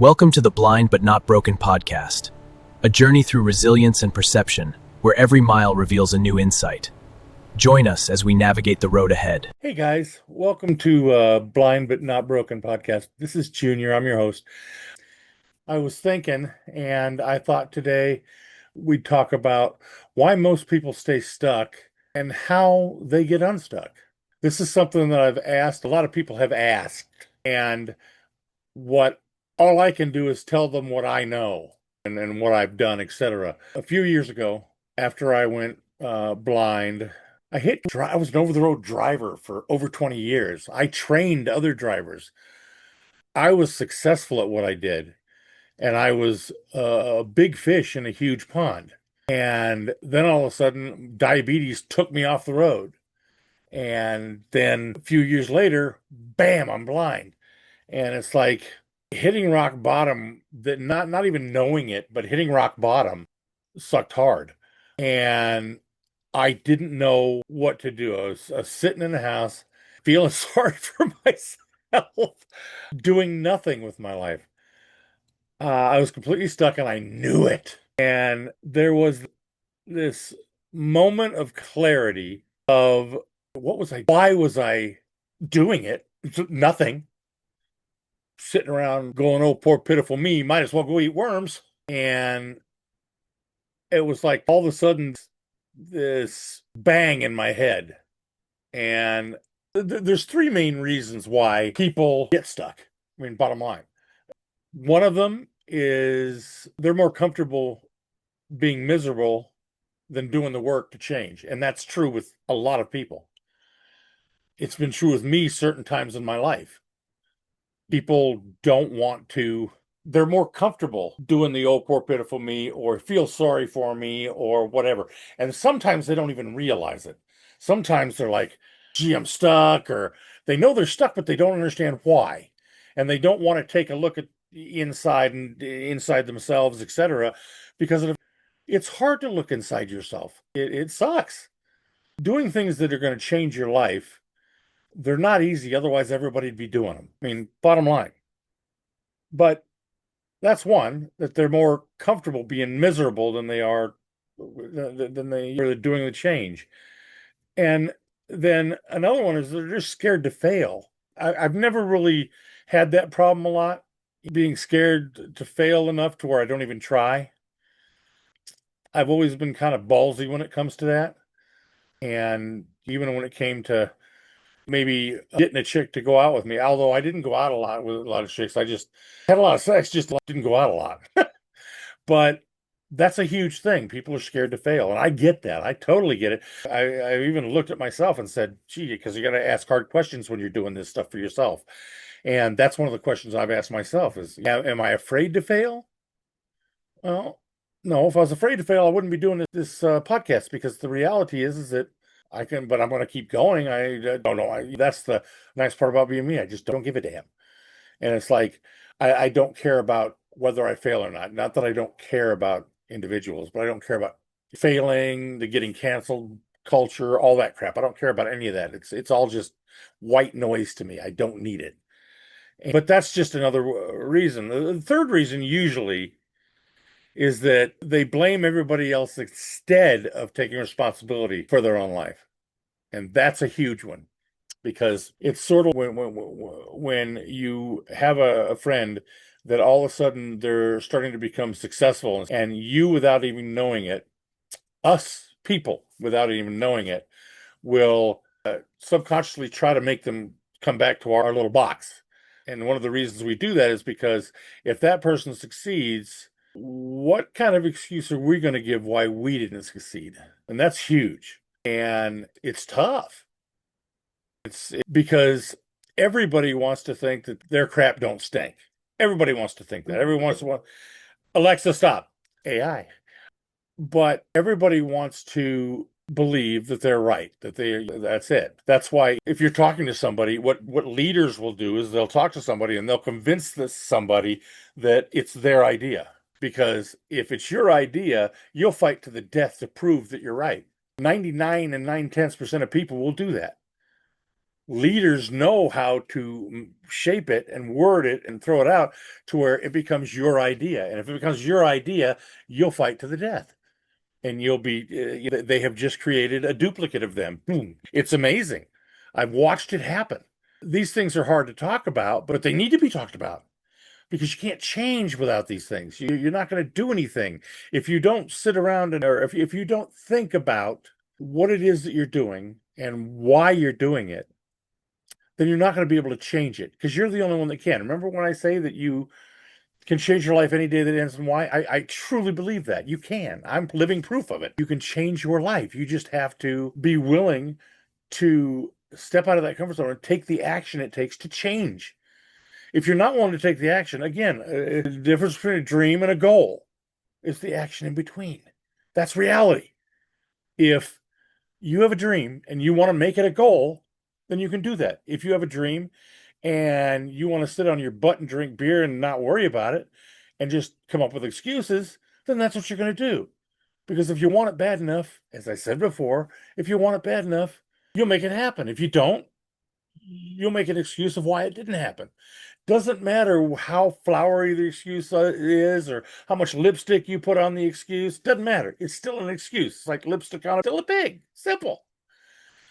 Welcome to the Blind But Not Broken podcast, a journey through resilience and perception, where every mile reveals a new insight. Join us as we navigate the road ahead. Hey guys, welcome to Blind But Not Broken podcast. This is Junior, I'm your host. I was thinking, and I thought today we'd talk about why most people stay stuck and how they get unstuck. This is something that I've asked, a lot of people have asked, and what all I can do is tell them what I know and what I've done, etc. A few years ago, after I went blind, I was an over-the-road driver for over 20 years. I trained other drivers. I was successful at what I did, and I was a big fish in a huge pond. And then all of a sudden, diabetes took me off the road. And then a few years later, bam, I'm blind. And it's like hitting rock bottom, that not even knowing it, but hitting rock bottom sucked hard. And I didn't know what to do. I was sitting in the house, feeling sorry for myself, doing nothing with my life. I was completely stuck and I knew it. And there was this moment of clarity of why was I doing it? Nothing. Sitting around going, oh, poor pitiful me, might as well go eat worms. And it was like all of a sudden this bang in my head. And there's three main reasons why people get stuck. I mean, bottom line. One of them is they're more comfortable being miserable than doing the work to change. And that's true with a lot of people. It's been true with me certain times in my life. People don't want to, they're more comfortable doing the oh, poor pitiful me, or feel sorry for me, or whatever. And sometimes they don't even realize it. Sometimes they're like, gee, I'm stuck, or they know they're stuck, but they don't understand why. And they don't want to take a look at inside themselves, etc. Because it's hard to look inside yourself. It sucks. Doing things that are going to change your life, they're not easy. Otherwise, everybody'd be doing them. I mean, bottom line. But that's one, that they're more comfortable being miserable than they are doing the change. And then another one is they're just scared to fail. I've never really had that problem a lot, being scared to fail enough to where I don't even try. I've always been kind of ballsy when it comes to that. And even when it came to maybe getting a chick to go out with me, although I didn't go out a lot with a lot of chicks, I just had a lot of sex, just didn't go out a lot. But that's a huge thing. People are scared to fail. And I get that. I totally get it. I even looked at myself and said, gee, because you got to ask hard questions when you're doing this stuff for yourself. And that's one of the questions I've asked myself is, am I afraid to fail? Well, no, if I was afraid to fail, I wouldn't be doing this podcast, because the reality is that I can, but I'm going to keep going. I don't know. That's the nice part about being me. I just don't give a damn. And it's like, I don't care about whether I fail or not. Not that I don't care about individuals, but I don't care about failing, the getting canceled culture, all that crap. I don't care about any of that. It's all just white noise to me. I don't need it. But that's just another reason. The third reason usually is that they blame everybody else instead of taking responsibility for their own life. And that's a huge one, because it's sort of when you have a friend that all of a sudden they're starting to become successful, and you, without even knowing it, us people without even knowing it, will subconsciously try to make them come back to our little box. And one of the reasons we do that is because if that person succeeds, what kind of excuse are we going to give why we didn't succeed? And that's huge. And it's tough. It's because everybody wants to think that their crap don't stink. Everybody wants to think that. Everyone wants to Alexa, stop. AI. But everybody wants to believe that they're right, that's it. That's why if you're talking to somebody, what leaders will do is they'll talk to somebody and they'll convince somebody that it's their idea. Because if it's your idea, you'll fight to the death to prove that you're right. 99 and 9/10% of people will do that. Leaders know how to shape it and word it and throw it out to where it becomes your idea. And if it becomes your idea, you'll fight to the death. And you'll be, they have just created a duplicate of them. Boom. It's amazing. I've watched it happen. These things are hard to talk about, but they need to be talked about because you can't change without these things. You're not going to do anything if you don't sit around or if you don't think about what it is that you're doing and why you're doing it, then you're not going to be able to change it because you're the only one that can. Remember when I say that you can change your life any day that ends in Y? I truly believe that. You can. I'm living proof of it. You can change your life. You just have to be willing to step out of that comfort zone and take the action it takes to change. If you're not willing to take the action, again, the difference between a dream and a goal is the action in between. That's reality. If you have a dream and you want to make it a goal, then you can do that. If you have a dream and you want to sit on your butt and drink beer and not worry about it and just come up with excuses, then that's what you're going to do. Because if you want it bad enough, as I said before, if you want it bad enough, you'll make it happen. If you don't, you'll make an excuse of why it didn't happen. Doesn't matter how flowery the excuse is or how much lipstick you put on the excuse. Doesn't matter. It's still an excuse. It's like lipstick on still a pig. Simple.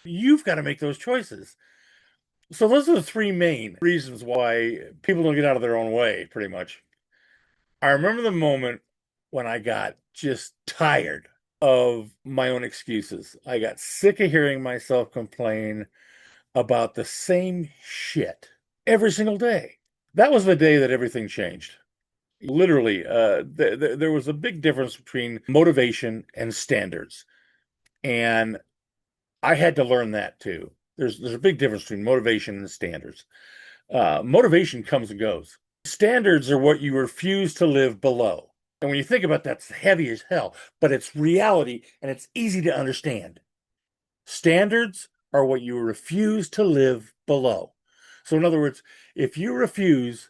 You've got to make those choices. So those are the three main reasons why people don't get out of their own way, pretty much. I remember the moment when I got just tired of my own excuses. I got sick of hearing myself complain about the same shit every single day. That was the day that everything changed. Literally, there was a big difference between motivation and standards. And I had to learn that too. There's a big difference between motivation and standards. Motivation comes and goes. Standards are what you refuse to live below. And when you think about that, it's heavy as hell, but it's reality and it's easy to understand. Standards are what you refuse to live below. So, in other words, if you refuse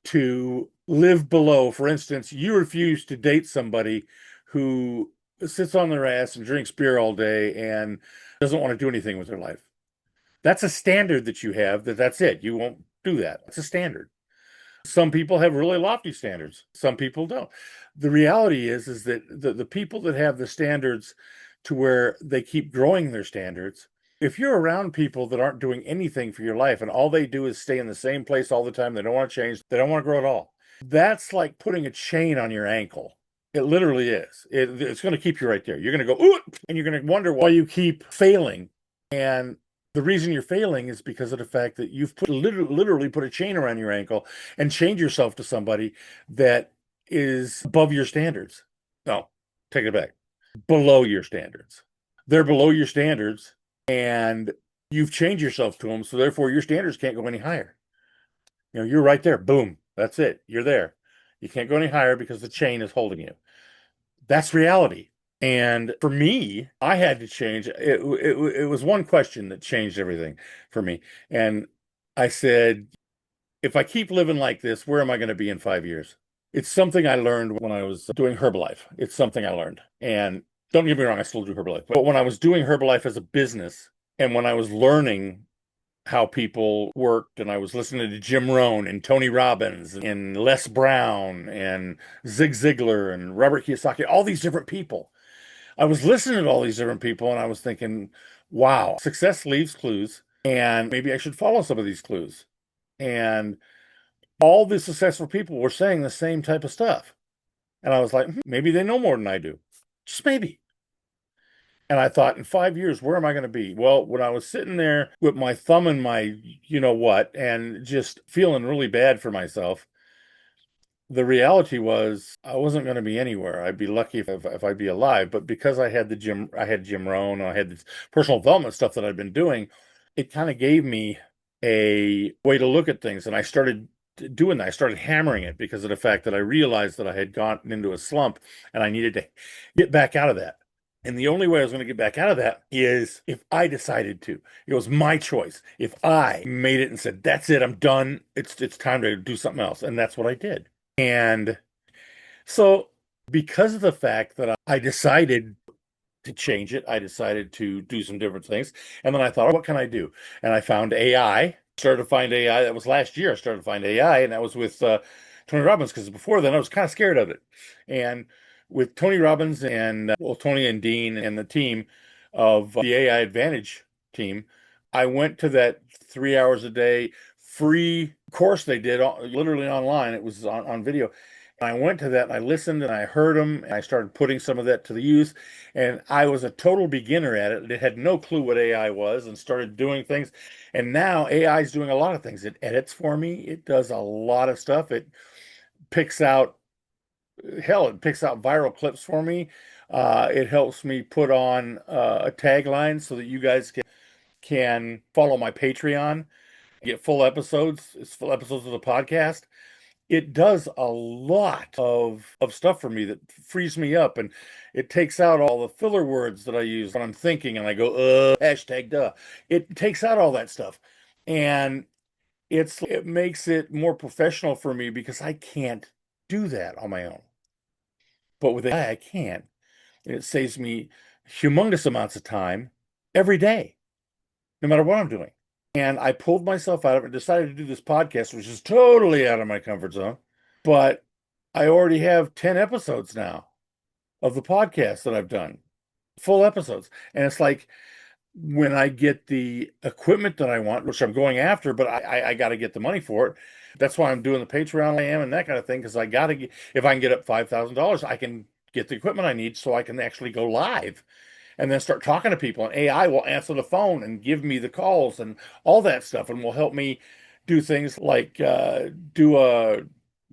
to live below, for instance, you refuse to date somebody who sits on their ass and drinks beer all day and doesn't want to do anything with their life. That's a standard that you have that's it. You won't do that. It's a standard. Some people have really lofty standards. Some people don't. The reality is that the people that have the standards to where they keep growing their standards, if you're around people that aren't doing anything for your life and all they do is stay in the same place all the time, they don't want to change, they don't want to grow at all. That's like putting a chain on your ankle. It literally is. It's going to keep you right there. You're going to go, ooh, and you're going to wonder why you keep failing. And the reason you're failing is because of the fact that you've literally put a chain around your ankle and chained yourself to somebody that is above your standards. No, take it back. Below your standards. They're below your standards and you've changed yourself to them. So therefore your standards can't go any higher. You're right there. Boom. That's it. You're there. You can't go any higher because the chain is holding you. That's reality. And for me, I had to change. It was one question that changed everything for me. And I said, if I keep living like this, where am I going to be in 5 years? It's something I learned when I was doing Herbalife. It's something I learned. And don't get me wrong, I still do Herbalife. But when I was doing Herbalife as a business and when I was learning how people worked and I was listening to Jim Rohn and Tony Robbins and Les Brown and Zig Ziglar and Robert Kiyosaki, all these different people. I was listening to all these different people and I was thinking, wow, success leaves clues and maybe I should follow some of these clues. And all the successful people were saying the same type of stuff. And I was like, maybe they know more than I do. Just maybe. And I thought, in 5 years, where am I going to be? Well, when I was sitting there with my thumb in my, you know what, and just feeling really bad for myself, the reality was I wasn't going to be anywhere. I'd be lucky if I'd be alive. But because I had Jim Rohn, I had this personal development stuff that I'd been doing, it kind of gave me a way to look at things. And I started doing that. I started hammering it because of the fact that I realized that I had gotten into a slump and I needed to get back out of that. And the only way I was going to get back out of that is if I decided to. It was my choice. If I made it and said, that's it, I'm done. It's time to do something else. And that's what I did. And so because of the fact that I decided to change it. I decided to do some different things. And then I thought, what can I do? And I found AI. Started to find AI. That was last year. I started to find AI, and that was with Tony Robbins, because before then I was kind of scared of it. And with Tony Robbins and Tony and Dean and the team of the AI Advantage team, I went to that 3 hours a day free course they did literally online. It was on video. And I went to that and I listened and I heard them and I started putting some of that to the use. And I was a total beginner at it. It had no clue what AI was and started doing things. And now AI is doing a lot of things. It edits for me. It does a lot of stuff. It picks out, hell, it picks out viral clips for me. It helps me put on a tagline so that you guys can follow my Patreon, get full episodes of the podcast. It does a lot of stuff for me that frees me up, and it takes out all the filler words that I use when I'm thinking and I go, hashtag duh. It takes out all that stuff. And it makes it more professional for me because I can't do that on my own. But with AI, I can. And it saves me humongous amounts of time every day, no matter what I'm doing. And I pulled myself out of it and decided to do this podcast, which is totally out of my comfort zone. But I already have 10 episodes now of the podcast that I've done, full episodes. And it's like when I get the equipment that I want, which I'm going after, but I got to get the money for it. That's why I'm doing the Patreon I am and that kind of thing, because I got to get, if I can get up $5,000, I can get the equipment I need so I can actually go live and then start talking to people. And AI will answer the phone and give me the calls and all that stuff, and will help me do things like do a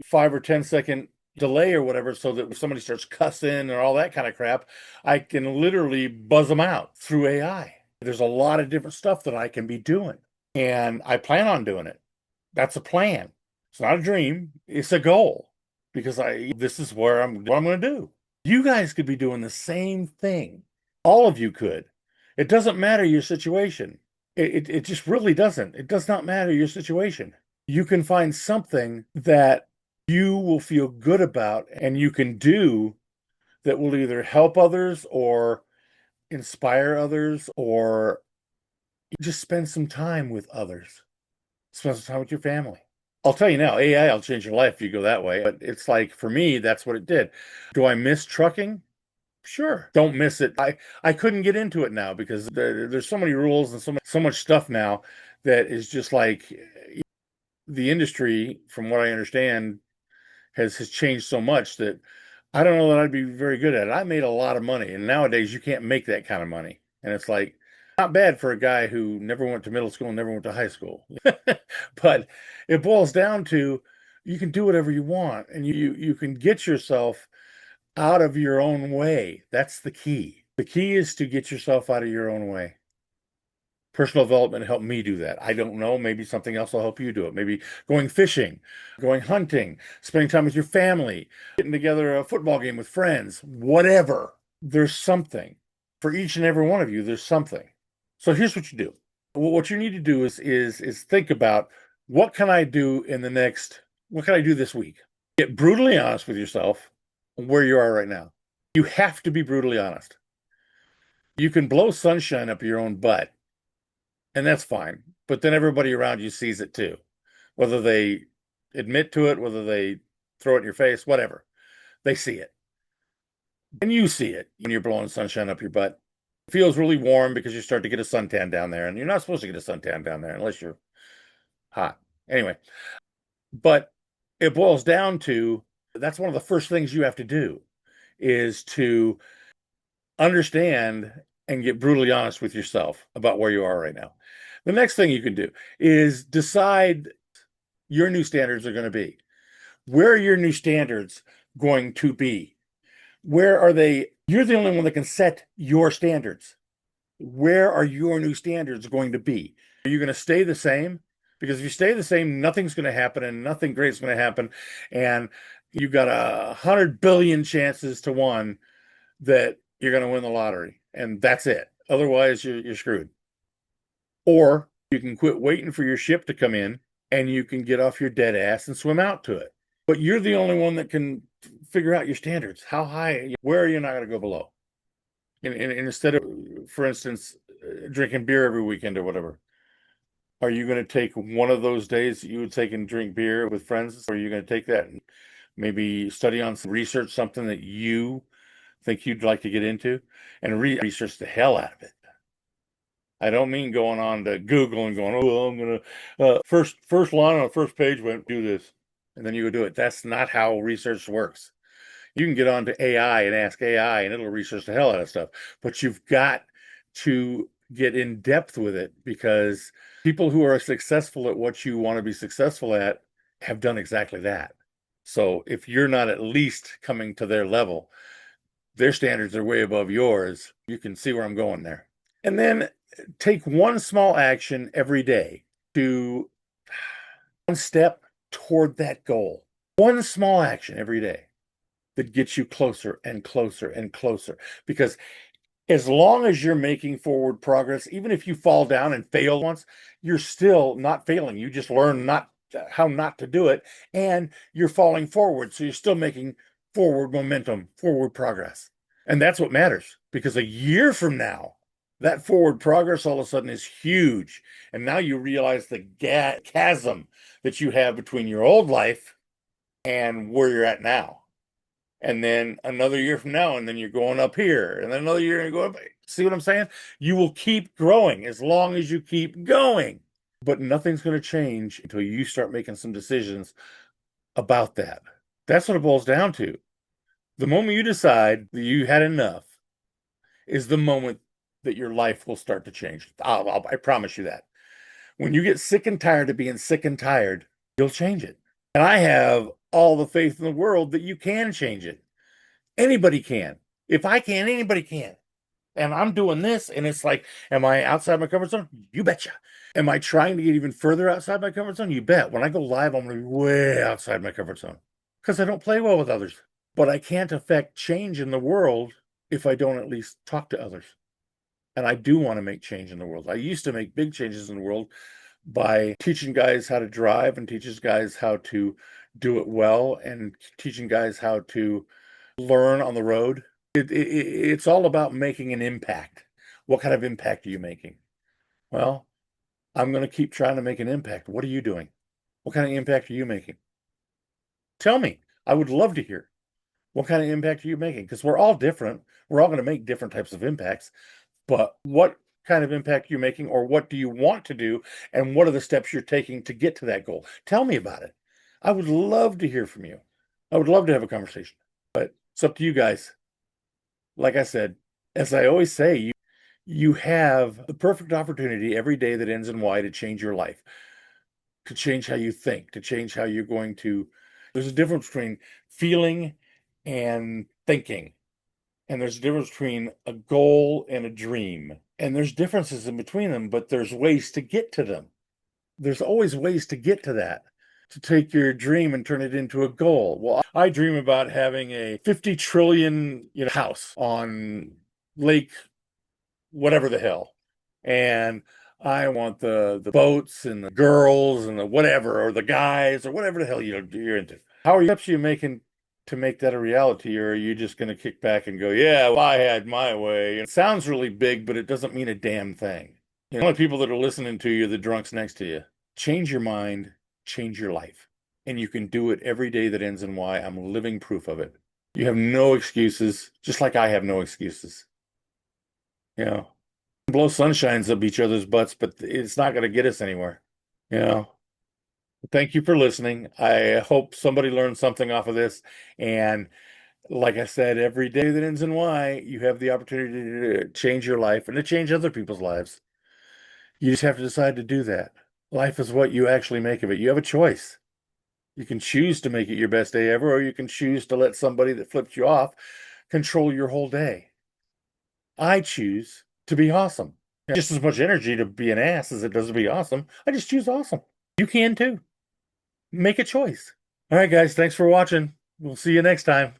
5 or 10 second delay or whatever, so that if somebody starts cussing or all that kind of crap, I can literally buzz them out through AI. There's a lot of different stuff that I can be doing, and I plan on doing it. That's a plan. It's not a dream. It's a goal, because this is what I'm going to do. You guys could be doing the same thing. All of you could. It doesn't matter your situation. It just really doesn't. It does not matter your situation. You can find something that you will feel good about and you can do that will either help others or inspire others, or just spend some time with others. Spend some time with your family. I'll tell you now, AI will change your life if you go that way. But it's like, for me, that's what it did. Do I miss trucking? Sure. Don't miss it. I couldn't get into it now because there's so many rules and so much stuff now that is just like, the industry, from what I understand, has changed so much that I don't know that I'd be very good at it. I made a lot of money, and nowadays you can't make that kind of money. And it's like, not bad for a guy who never went to middle school and never went to high school. But it boils down to, you can do whatever you want, and you can get yourself out of your own way. That's the key. The key is to get yourself out of your own way. Personal development helped me do that. I don't know, maybe something else will help you do it. Maybe going fishing, going hunting, spending time with your family, getting together a football game with friends, whatever. There's something. For each and every one of you, there's something. So here's what you do. Well, what you need to do is think about, what can I do what can I do this week? Get brutally honest with yourself on where you are right now. You have to be brutally honest. You can blow sunshine up your own butt, and that's fine. But then everybody around you sees it too. Whether they admit to it, whether they throw it in your face, whatever. They see it. And you see it when you're blowing sunshine up your butt. It feels really warm because you start to get a suntan down there. And you're not supposed to get a suntan down there unless you're hot. Anyway, but it boils down to, that's one of the first things you have to do, is to understand and get brutally honest with yourself about where you are right now. The next thing you can do is decide your new standards are going to be. Where are your new standards going to be? Where are they? You're the only one that can set your standards. Where are your new standards going to be? Are you going to stay the same? Because if you stay the same, nothing's going to happen and nothing great's going to happen. And you've got 100 billion chances to one that you're going to win the lottery. And that's it. Otherwise, you're screwed. Or you can quit waiting for your ship to come in and you can get off your dead ass and swim out to it. But you're the only one that can figure out your standards. How high, where are you not going to go below? And instead of, for instance, drinking beer every weekend or whatever, are you going to take one of those days that you would take and drink beer with friends? Or are you going to take that and maybe study on some research, something that you think you'd like to get into, and research the hell out of it? I don't mean going on to Google and going, oh, well, I'm gonna first line on the first page went do this, and then you go do it. That's not how research works. You can get on to AI and ask AI, and it'll research the hell out of stuff. But you've got to get in depth with it, because people who are successful at what you want to be successful at have done exactly that. So if you're not at least coming to their level, their standards are way above yours. You can see where I'm going there. And then take one small action every day to one step toward that goal. One small action every day that gets you closer and closer and closer. Because as long as you're making forward progress, even if you fall down and fail once, you're still not failing. You just learn how not to do it, and you're falling forward. So you're still making forward momentum, forward progress. And that's what matters, because a year from now, that forward progress all of a sudden is huge. And now you realize the chasm that you have between your old life and where you're at now. And then another year from now, and then you're going up here, and then another year and you go up. See what I'm saying? You will keep growing as long as you keep going. But nothing's going to change until you start making some decisions about that. That's what it boils down to. The moment you decide that you had enough is the moment that your life will start to change. I promise you that. When you get sick and tired of being sick and tired, you'll change it. And I have all the faith in the world that you can change it. Anybody can. If I can, anybody can. And I'm doing this, and it's like, am I outside my comfort zone? You betcha. Am I trying to get even further outside my comfort zone? You bet. When I go live, I'm going to be way outside my comfort zone, because I don't play well with others. But I can't affect change in the world if I don't at least talk to others. And I do want to make change in the world. I used to make big changes in the world by teaching guys how to drive, and teaches guys how to do it well, and teaching guys how to learn on the road. It's all about making an impact. What kind of impact are you making? Well, I'm going to keep trying to make an impact. What are you doing? What kind of impact are you making? Tell me. I would love to hear. What kind of impact are you making? Because we're all different. We're all going to make different types of impacts. But what kind of impact are you making, or what do you want to do, and what are the steps you're taking to get to that goal? Tell me about it. I would love to hear from you. I would love to have a conversation. But it's up to you guys. Like I said, as I always say, you have the perfect opportunity every day that ends in Y to change your life, to change how you think, to change how you're going to. There's a difference between feeling and thinking. And there's a difference between a goal and a dream. And there's differences in between them, but there's ways to get to them. There's always ways to get to that, to take your dream and turn it into a goal. Well, I dream about having a 50 trillion house on Lake whatever the hell. And I want the boats and the girls and the whatever, or the guys, or whatever the hell you're into. How are steps you making to make that a reality? Or are you just going to kick back and go, yeah, well, I had my way? It sounds really big, but it doesn't mean a damn thing. The only people that are listening to you are the drunks next to you. Change your mind, change your life. And you can do it every day that ends in Y. I'm living proof of it. You have no excuses, just like I have no excuses. Blow sunshines up each other's butts, but it's not going to get us anywhere. Thank you for listening. I hope somebody learned something off of this. And like I said, every day that ends in Y, you have the opportunity to change your life and to change other people's lives. You just have to decide to do that. Life is what you actually make of it. You have a choice. You can choose to make it your best day ever, or you can choose to let somebody that flips you off control your whole day. I choose to be awesome. Just as much energy to be an ass as it does to be awesome. I just choose awesome. You can too. Make a choice. All right, guys. Thanks for watching. We'll see you next time.